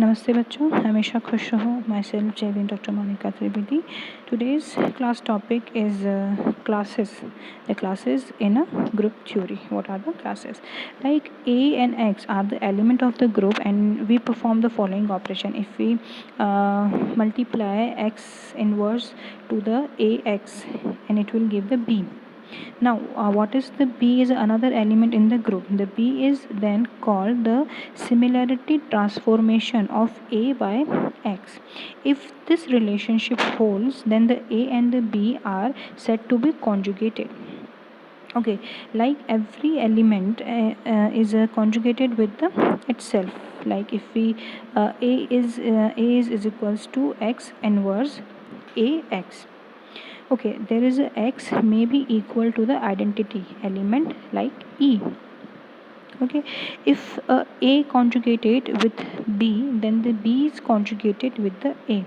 नमस्ते बच्चों, हमेशा खुश रहो। माई सेल्फ जयवीन doctor Monika Trivedi. Today's class topic is classes. The classes in a group theory. What are the classes? Like A and X are the element of the group, and we perform the following operation. If we multiply X inverse to the AX, and it will give the B. Now what is the B is another element in the group. The B is then called the similarity transformation of A by X. If this relationship holds, then the A and the B are said to be conjugated. Okay, like every element is conjugated with the itself. Like if we A is equals to X inverse AX. Okay, there is a X may be equal to the identity element like E. Okay, if A conjugated with B, then the B is conjugated with the A.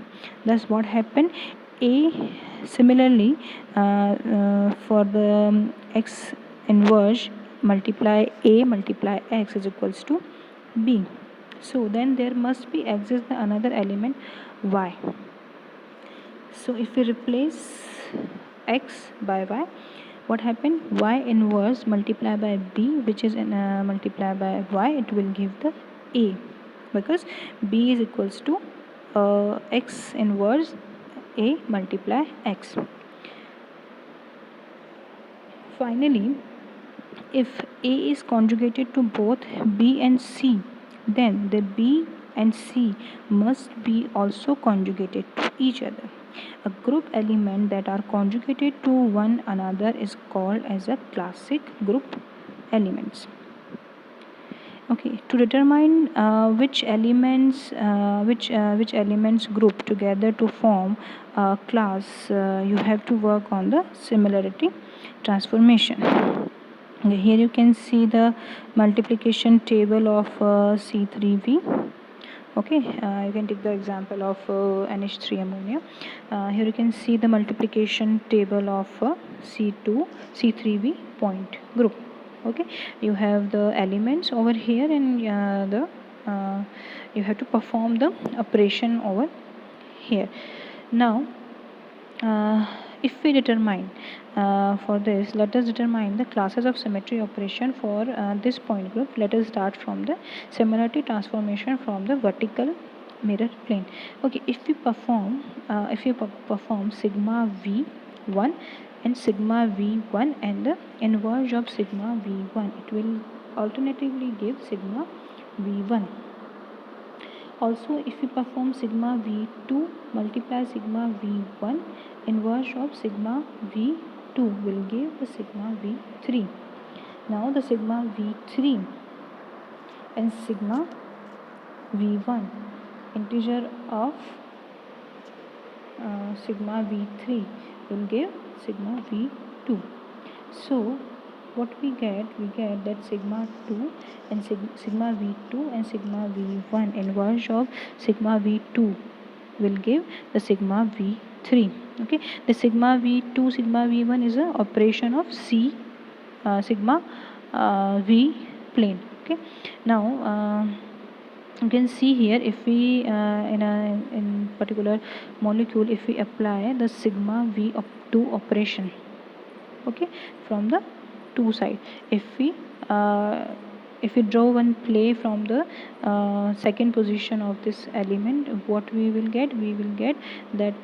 Thus what happened? A similarly for the X inverse multiply A multiply X is equals to B. So then there must be exist the another element Y. So if we replace X by Y, what happened? Y inverse multiply by B, which is multiply by Y, it will give the A, because B is equals to X inverse A multiply X. Finally, if A is conjugated to both B and C, then the B and C must be also conjugated to each other. A group element that are conjugated to one another is called as a classic group elements. Okay, to determine which elements group together to form a class, you have to work on the similarity transformation. Okay, here you can see the multiplication table of C3V. Okay, you can take the example of NH3 ammonia. Here you can see the multiplication table of C3V point group. Okay, you have the elements over here, and you have to perform the operation over here. Now if we determine for this, let us determine the classes of symmetry operation for this point group. Let us start from the similarity transformation from the vertical mirror plane. Okay, if we perform sigma V1 and sigma V1 and the inverse of sigma V1, it will alternatively give sigma V1. Also, if we perform sigma V2 multiply sigma V1, inverse of sigma V2 will give the sigma V3. Now the sigma V3 and sigma V1, integer of sigma V3 will give sigma V2. So what we get that sigma 2 and sigma V2 and sigma V1 inverse of sigma V2 will give the sigma V3. Okay, the sigma V2 sigma V1 is a operation of C sigma V plane. Okay, now you can see here, if we in particular molecule, if we apply the sigma V2 operation, okay, from the two side, if we draw one play from the second position of this element, what we will get that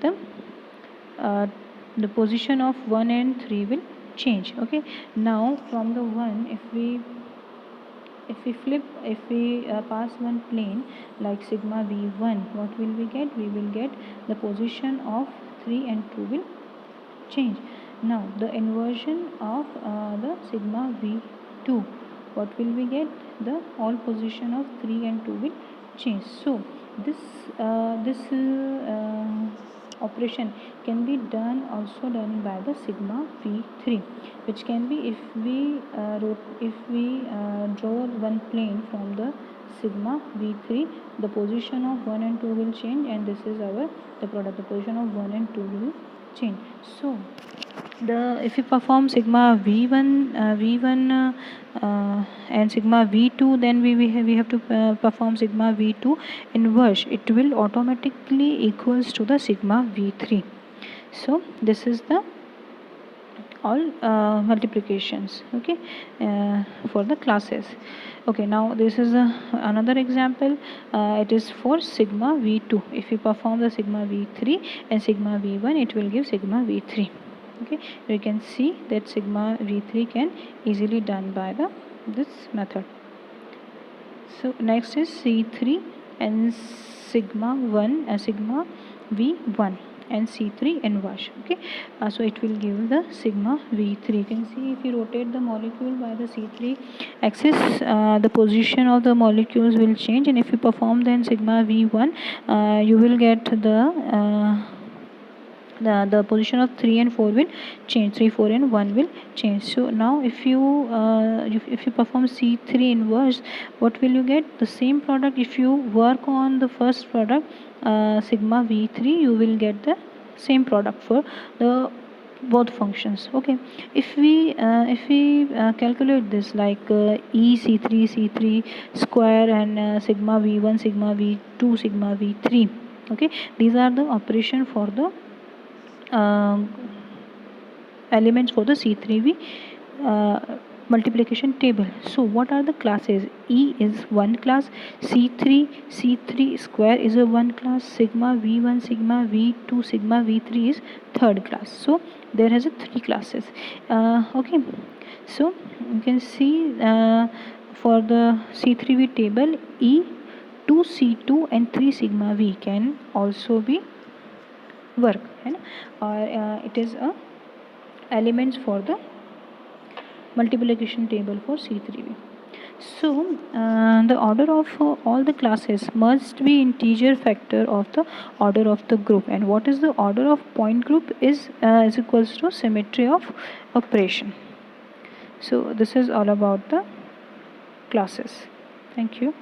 the position of 1 and 3 will change. Okay, now from the 1, if we pass one plane like sigma V1, what will we get? We will get the position of 3 and 2 will change. Now the inversion of the sigma V2, what will we get? The all position of 3 and 2 will change. So this operation can be also done by the sigma V3, which can be if we draw one plane from the sigma V3, the position of 1 and 2 will change, and this is our the product. The position of 1 and 2 will change. So if you perform sigma v1 and sigma v2, then we have to perform sigma v2 inverse. It will automatically equals to the sigma v3. So this is the all multiplications, okay, for the classes. Okay, now this is another example. It is for sigma v2. If you perform the sigma v3 and sigma v1, it will give sigma v3. Okay, you can see that sigma v3 can easily done by the this method. So next is C3 and sigma 1 sigma v1 and C3 inverse. Okay, so it will give the sigma v3. You can see if you rotate the molecule by the C3 axis, the position of the molecules will change, and if you perform then sigma v1, you will get the position of 3 and 4 will change. 3, 4 and 1 will change. So now if you perform C3 inverse, what will you get? The same product. If you work on the first product, sigma v3, you will get the same product for the both functions. Okay, if we calculate this like e c3 square and sigma v1 sigma v2 sigma v3, okay, these are the operation for the elements for the C3V multiplication table. So what are the classes? E is one class, C3 square is a one class, sigma V1 sigma V2 sigma V3 is third class. So there has a three classes. Okay, so you can see for the C3V table, E 2 C2 and 3 sigma V can also be work, है ना, or it is a elements for the multiplication table for C3V. So the order of all the classes must be integer factor of the order of the group, and what is the order of point group is equals to symmetry of operation. So this is all about the classes. Thank you.